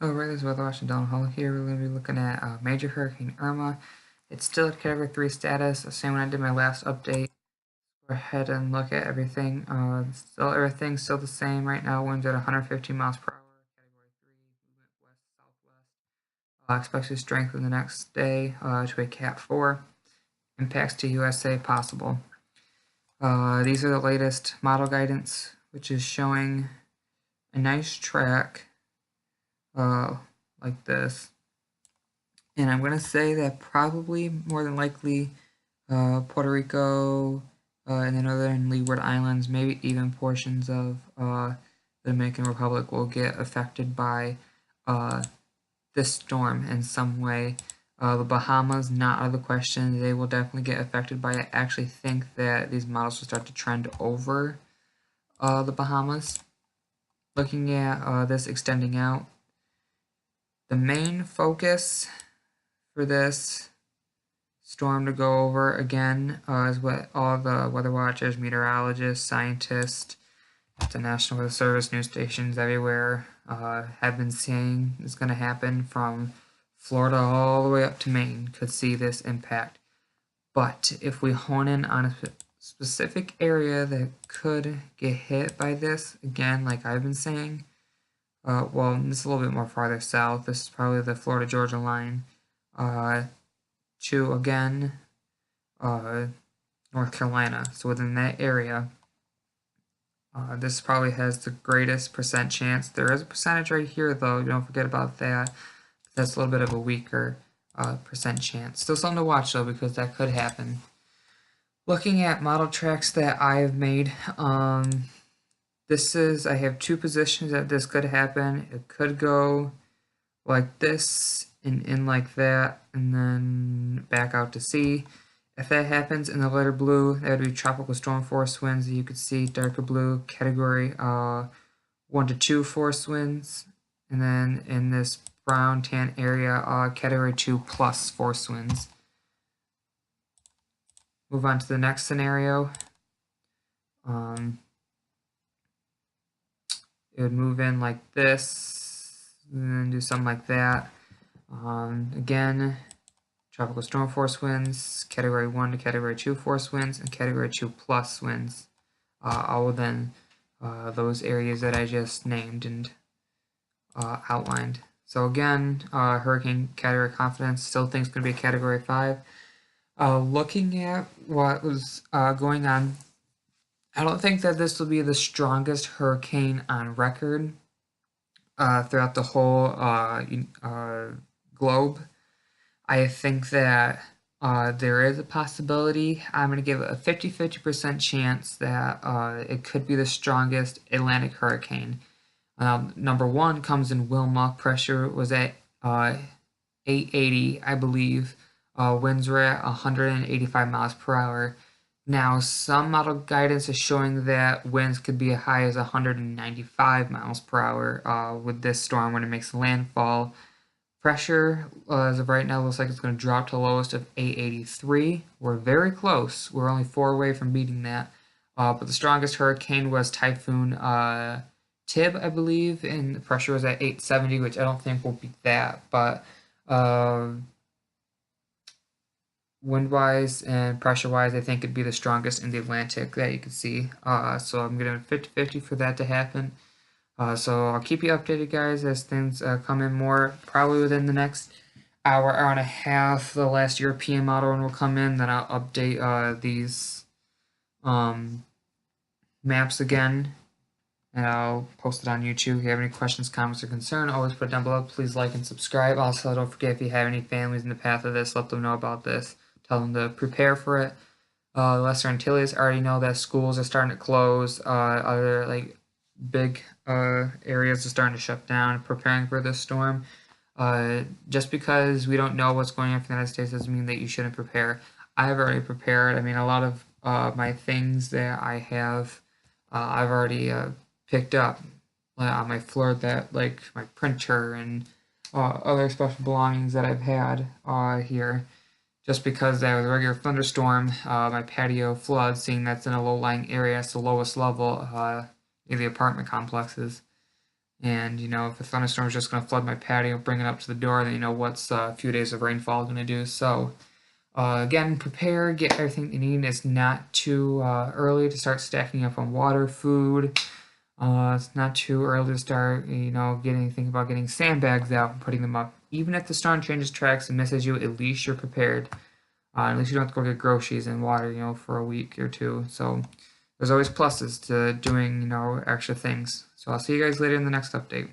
Hello, this is Weather Watch and Don Hall here. We're going to be looking at Major Hurricane Irma. It's still at Category 3 status. Same when I did my last update. Go ahead and look at everything. Everything's still the same right now. Winds at 115 miles per hour. Category 3, movement west-southwest. Expected strength in the next day to a Cat 4. Impacts to USA possible. These are the latest model guidance, which is showing a nice track like this. And I'm going to say that probably more than likely Puerto Rico and the northern Leeward Islands, maybe even portions of the Dominican Republic will get affected by this storm in some way. The Bahamas, not out of the question. They will definitely get affected by it. I actually think that these models will start to trend over the Bahamas. Looking at this extending out, the main focus for this storm to go over again is what all the weather watchers, meteorologists, scientists, the National Weather Service, news stations everywhere have been saying is going to happen from Florida all the way up to Maine could see this impact. But if we hone in on a specific area that could get hit by this, again, like I've been saying, well, this is a little bit more farther south. This is probably the Florida-Georgia line. To again, North Carolina. So within that area, this probably has the greatest percent chance. There is a percentage right here, though. Don't forget about that. That's a little bit of a weaker percent chance. Still something to watch, though, because that could happen. Looking at model tracks that I've made, I have two positions that this could happen. It could go like this and in like that, and then back out to sea. If that happens in the lighter blue, that would be tropical storm force winds. You could see darker blue, category 1 to 2 force winds, and then in this brown tan area, category 2 plus force winds. Move on to the next scenario. It would move in like this, and then do something like that. Again, tropical storm force winds, category 1 to category 2 force winds, and category 2 plus winds, all within those areas that I just named and outlined. So again, hurricane category confidence still thinks it's going to be a category 5. Looking at what was going on, I don't think that this will be the strongest hurricane on record throughout the whole globe. I think that there is a possibility. I'm going to give it a 50-50% chance that it could be the strongest Atlantic hurricane. Number one comes in Wilma. Pressure was at 880, I believe. Winds were at 185 miles per hour. Now, some model guidance is showing that winds could be as high as 195 miles per hour with this storm when it makes landfall. Pressure, as of right now, looks like it's going to drop to the lowest of 883. We're very close. We're only 4 away from beating that. But the strongest hurricane was Typhoon Tib, I believe, and the pressure was at 870, which I don't think will beat that. But wind-wise and pressure-wise, I think it'd be the strongest in the Atlantic that you can see. So I'm going to 50-50 for that to happen. So I'll keep you updated, guys, as things come in more. Probably within the next hour and a half, the last European model one will come in. Then I'll update these maps again, and I'll post it on YouTube. If you have any questions, comments, or concern, always put it down below. Please like and subscribe. Also, don't forget, if you have any families in the path of this, let them know about this. Tell them to prepare for it. Lesser Antilles already know that schools are starting to close. Other like big areas are starting to shut down, preparing for this storm. Just because we don't know what's going on for the United States doesn't mean that you shouldn't prepare. I've already prepared. I mean, a lot of my things that I have, I've already picked up on my floor, that like my printer and other special belongings that I've had here. Just because there was a regular thunderstorm, my patio floods, seeing that's in a low-lying area, it's the lowest level in the apartment complexes. And, if a thunderstorm is just going to flood my patio, bring it up to the door, then what's a few days of rainfall going to do. So, again, prepare, get everything you need. It's not too early to start stacking up on water, food. It's not too early to start, think about getting sandbags out and putting them up. Even if the storm changes tracks and misses you, at least you're prepared. At least you don't have to go get groceries and water, for a week or two. So there's always pluses to doing, extra things. So I'll see you guys later in the next update.